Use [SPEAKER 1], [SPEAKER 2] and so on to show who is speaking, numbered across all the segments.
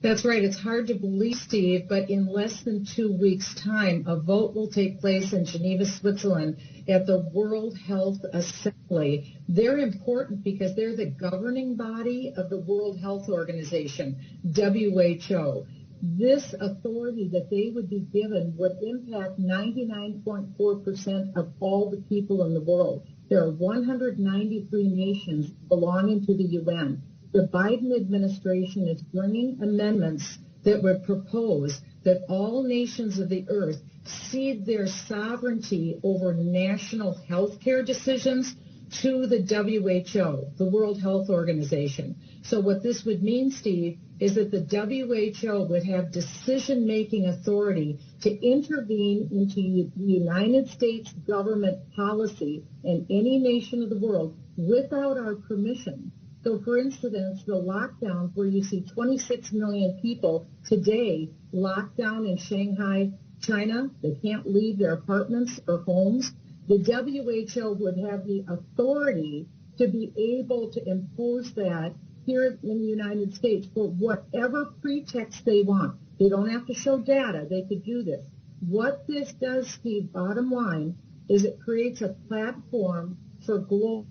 [SPEAKER 1] That's right. It's hard to believe, Steve, but in less than 2 weeks' time, a vote will take place in Geneva, Switzerland at the World Health Assembly. They're important because they're the governing body of the World Health Organization, WHO. This authority that they would be given would impact 99.4% of all the people in the world. There are 193 nations belonging to the UN. The Biden administration is bringing amendments that would propose that all nations of the earth cede their sovereignty over national health care decisions to the WHO, the World Health Organization. So what this would mean, Steve, is that the WHO would have decision-making authority to intervene into the United States government policy in any nation of the world without our permission. So, for instance, the lockdowns where you see 26 million people today locked down in Shanghai, China, they can't leave their apartments or homes. The WHO would have the authority to be able to impose that here in the United States for whatever pretext they want. They don't have to show data. They could do this. What this does, Steve, bottom line, is it creates a platform for global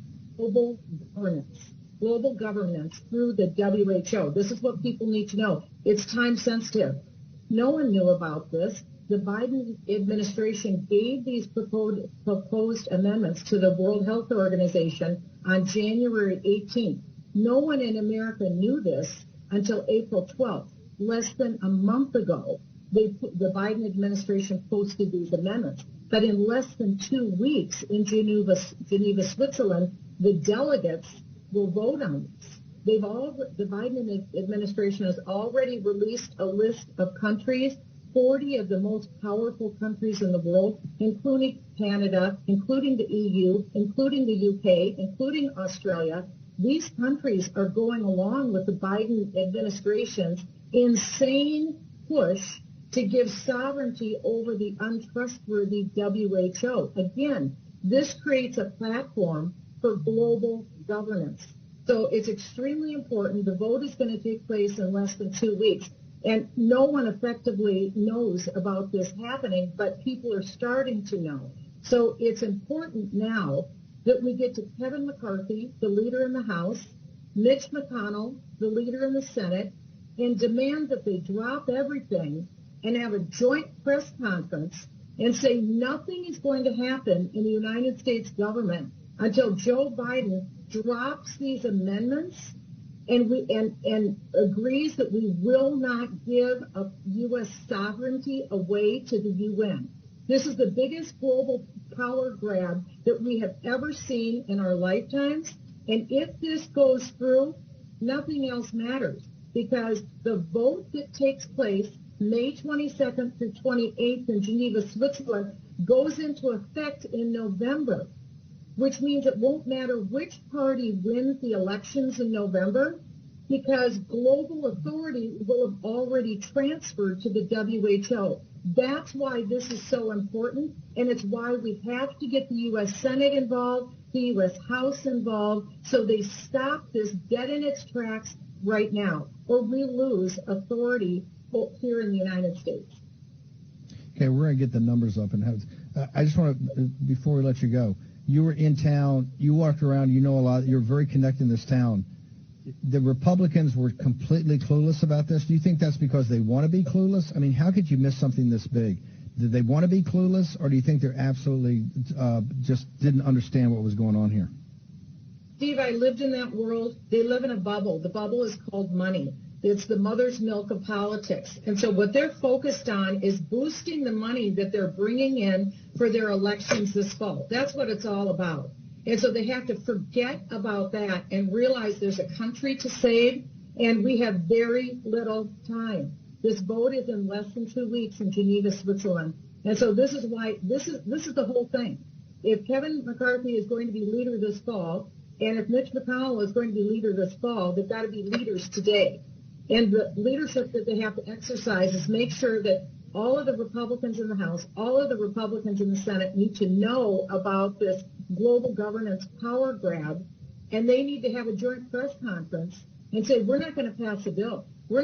[SPEAKER 1] governance through the WHO. This is what people need to know. It's time sensitive. No one knew about this. The Biden administration gave these proposed amendments to the World Health Organization on January 18th. No one in America knew this until April 12th. Less than a month ago, the Biden administration posted these amendments. But in less than 2 weeks in Geneva, Switzerland, the delegates will vote on this. The Biden administration has already released a list of countries, 40 of the most powerful countries in the world, including Canada, including the EU, including the UK, including Australia. These countries are going along with the Biden administration's insane push to give sovereignty over the untrustworthy WHO. Again, this creates a platform for global governance. So it's extremely important. The vote is going to take place in less than 2 weeks. And no one effectively knows about this happening, but people are starting to know. So it's important now that we get to Kevin McCarthy, the leader in the House, Mitch McConnell, the leader in the Senate, and demand that they drop everything and have a joint press conference and say nothing is going to happen in the United States government until Joe Biden drops these amendments and agrees that we will not give a U.S. sovereignty away to the UN. This is the biggest global power grab that we have ever seen in our lifetimes. And if this goes through, nothing else matters, because the vote that takes place May 22nd through 28th in Geneva, Switzerland, goes into effect in November, which means it won't matter which party wins the elections in November, because global authority will have already transferred to the WHO. That's why this is so important, and it's why we have to get the U.S. Senate involved, the U.S. House involved, so they stop this dead in its tracks right now, or we lose authority here in the United States.
[SPEAKER 2] Okay, we're going to get the numbers up. And I just want to, before we let you go, you were in town, you walked around, you know a lot, you're very connected in this town. The Republicans were completely clueless about this. Do you think that's because they want to be clueless? I mean, how could you miss something this big? Did they want to be clueless, or do you think they're absolutely just didn't understand what was going on here?
[SPEAKER 1] Steve, I lived in that world. They live in a bubble. The bubble is called money. It's the mother's milk of politics. And so what they're focused on is boosting the money that they're bringing in for their elections this fall. That's what it's all about. And so they have to forget about that and realize there's a country to save, and we have very little time. This vote is in less than 2 weeks in Geneva, Switzerland. And so this is why this is the whole thing. If Kevin McCarthy is going to be leader this fall, and if Mitch McConnell is going to be leader this fall, they've got to be leaders today. And the leadership that they have to exercise is make sure that all of the Republicans in the House, all of the Republicans in the Senate need to know about this global governance power grab, and they need to have a joint press conference and say, we're not going to pass a bill.